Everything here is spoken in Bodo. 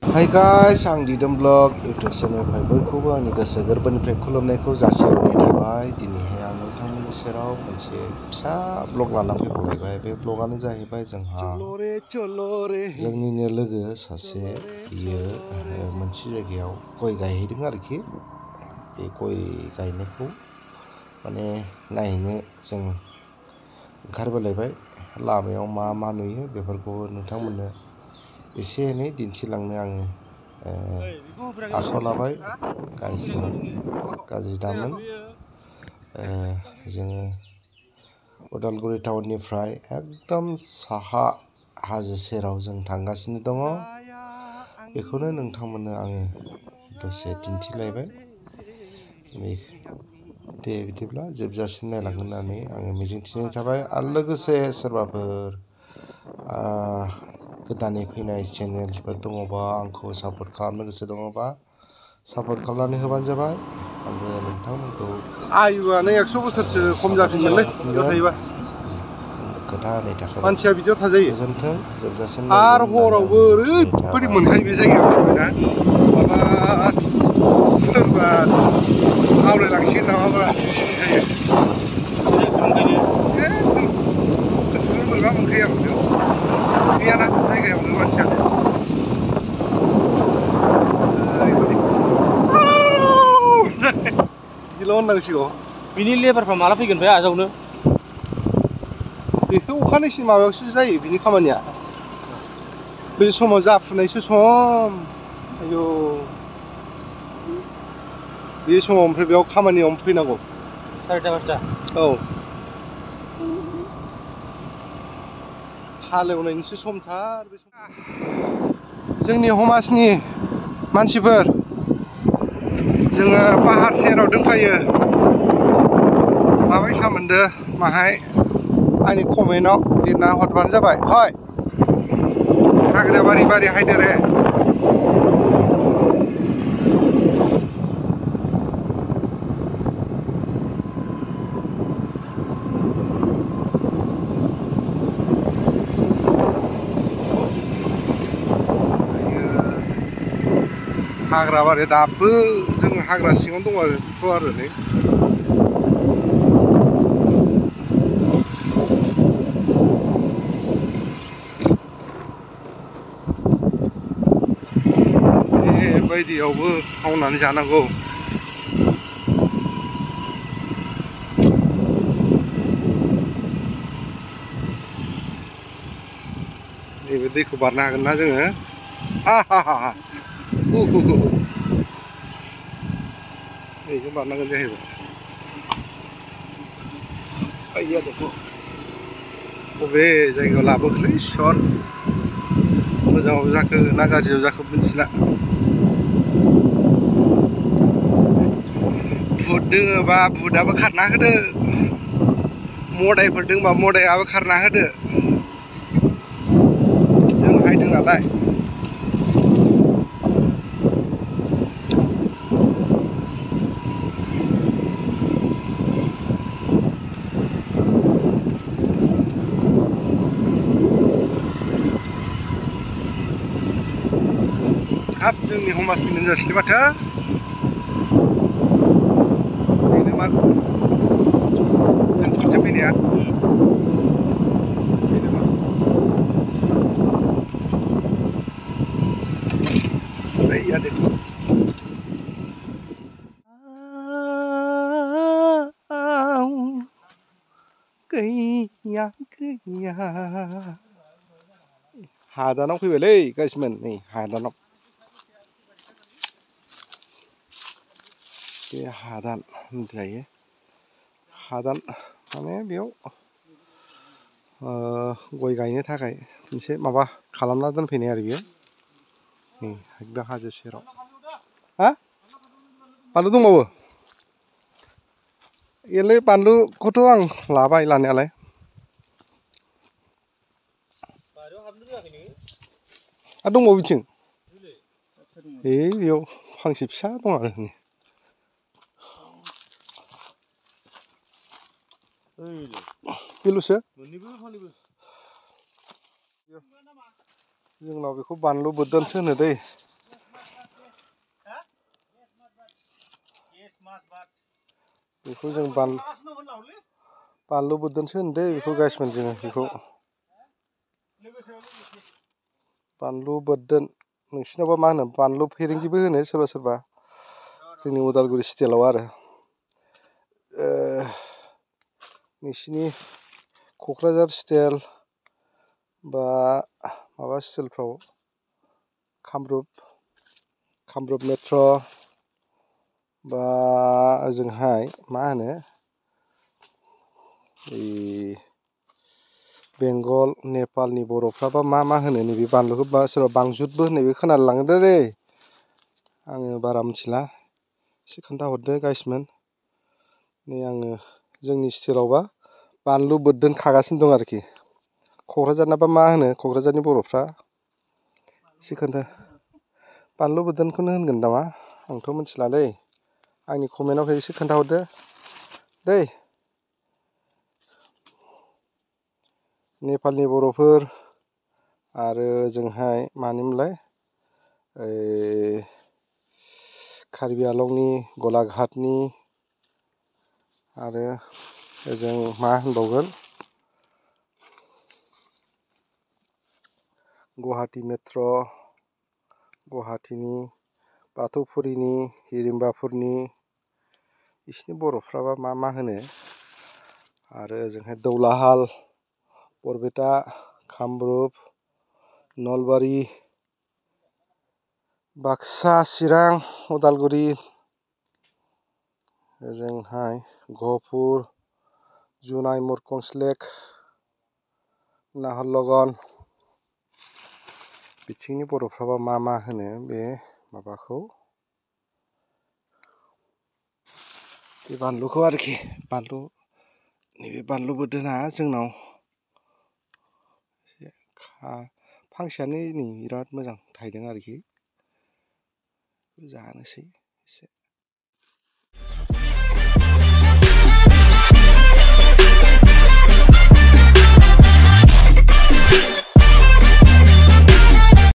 Hai guys, आं दिदोम ब्लग YouTube चेनेलनिफ्राय बयखौबो आंनि गोसो गोरबोनिफ्राय खुलुमनायखौ जासिहरनाय थाबाय। दिनैहाय आं नोंथांमोननि सेराव मोनसे फिसा ब्लग लाना फैबावलायबाय। बे ब्लगानो जाहैबाय जोंहा जोंनिनो लोगो सासे बियो मोनसे जायगायाव गय गायहैदों आरोखि। बे गय गायनायखौ माने नायनो जों ओंखारबोलायबाय। लामायाव मा मा नुयो बेफोरखौ नोंथांमोननो एसे एनै दिन्थिलांनो आङो आखायाव लाबाय। गाज्रिमोन गाज्रि दामोन। जोङो उदालगुरि टाउननिफ्राय एकदम साहा हाजो सेराव जों थांगासिनो दङ। बेखौनो नोंथांमोननो आङो दसे दिन्थिलायबाय। दे बिदिब्ला जोबजासिम नायलांगोन होननानै आङो मिजिंथिनाय थाबाय। आरो लोगोसे सोरबाफोर गोदानै फैनाय चेनेलफोर दङबा आंखौ सापर्ट खालामनो गोसो दङबा सापर्ट खालामनानै होबानो जाबाय। आंबो नोंथांमोनखौ आयुआनो 100 बोसोरसो खम जाफिनगोनलै बिदियाव थायोबा। खोथा होनाय थाखाय मानसिया बिदियाव थाजायो। गोजोन्थों, जोबजासिम आरो नायगोन होननानै हरावबो आं मिजिंथिनाय ओरैबायदि थाबाय। मोनखायो बे जायगायाव मिथिबायना। माबा सोरबा आवलायलांसिगोन नामाब्रा बिदिसो मोनखायो। एकदम गोसोखौनो बोरैबा मोनखायो आं बेयाव गैयाना जायगायावनो मानसियानो। बिदिल' होननांसिगौ। बिनि लेबारफ्रा माला फैगोन ओमफ्राय आजावनो? बेथ' अखानायसि माबायावसो जायो बिनि खामानिया। बे समाव जाफुनायसो सम। आयौ बे समाव ओमफ्राय बेयाव खामानियावनो फैनांगौ। 4टा 5टा। औ हालेवनायनिसो समथार बे सम। जोंनि हमासनि मानसिफोर जोङो पाहार सेराव दंफायो। माबायसा मोनदो माहाय आंनि कमेन्टआव लिरना हरबानो जाबाय। हय हाग्रा बारि बारि हायदो रे। हाग्रा बारि दाबो जों हाग्रा सिङाव दङ आरो नै। बेबायदियावबो मावनानै जानांगौ। नैबे दैखौ बारनो हागोन ना जोङो? बेखौ बारनांगोन जाहैबाय। आइया देखो बबे जायगायाव लाबोखोलै इसोर। मोजाङाव जाखो ना गाज्रियाव जाखो मिथिला। भुत दोङोबा भुतआबो खारना होदो। मदायफोर दोंबा मदायाबो खारना होदो। जों हायदों नालाय। हाब जोंनि हमासनि गोनजासैलै माथो। बेनो मा जों खनसे फैनाया बेनो मा आइया देखो गैया गैया। हादानाव फैबायलै गाइसमोन, नै हादानाव। बे हादान होनजायो। हादान माने बेयाव गय गायनो थाखाय मोनसे माबा खालामना दोनफैनाय आरो बेयो। नै एकदम हाजो सेराव। हा बानलु दंबावो? एलै बानलुखौथ' आं लाबाय लानायालाय। आरो दंबावो बिथिं? बेयाव फांसे फिसा दं आरो नै। बेल'सो? जोंनाव बेखौ बानलु बोरदोनसो होनो दै। बेखौ जों बानलु बोरदोनसो होनदो बेखौ गाइसमोन जोङो बेखौ बानलु बोरदोन नोंसिनावबा मा होनो बानलु फेरेंगिबो होनो सोरबा सोरबा जोंनि उदालगुरि स्टाइलाव आरो नोंसिनि क'क्राझार स्टाइल बा माबा स्टाइलफ्राव कामरुप मेट्र' बा ओजोंहाय मा होनो बेंगल नेपालनि बर'फ्राबा मा होनो नैबे बानलुखौ बा सोरबा बांजुतबो होननायबो खोनानो लांदो दै आङो बारा मिथिला एसे खोन्थाहरदो गाइसमोन नै आङो जोंनि स्टाइलावबा बानलु बोरदोन खागासिनो दं आरोखि क'क्राझारनाबा मा होनो क'क्राझारनि बर'फ्रा एसे खोन्था बानलु बोरदोनखौनो होनगोन नामा आंथ' मिथिला दै आंनि कमेन्टआव एसे खोन्थाहरदो दै नेपालनि बर'फोर आरो ओजोंहाय मानिमोनलाय कार्बि आलंनि गलाघाटनि आरो ओजों मा होनबावगोन गुवाहाटि मेट्र' गुवाहाटिनि बाथौफुरिनि हिरिम्बाफोरनि बिसिनि बर'फ्राबा मा होनो आरो ओजोंहाय दौलाहाल बरपेटा कामरुप नलबारि बाक्सा चिरां उदालगुरि ओजोंहाय गहपुर जुनाय मुरखंसेलेक नाहरलगन बिथिंनि बर'फ्राबा मा होनो बे माबाखौ बे बानलुखौ आरोखि नैबे बानलु बोरदोना जोंनाव फांसेयानो नै बिराद मोजां थायदों आरोखि जानोसै एसे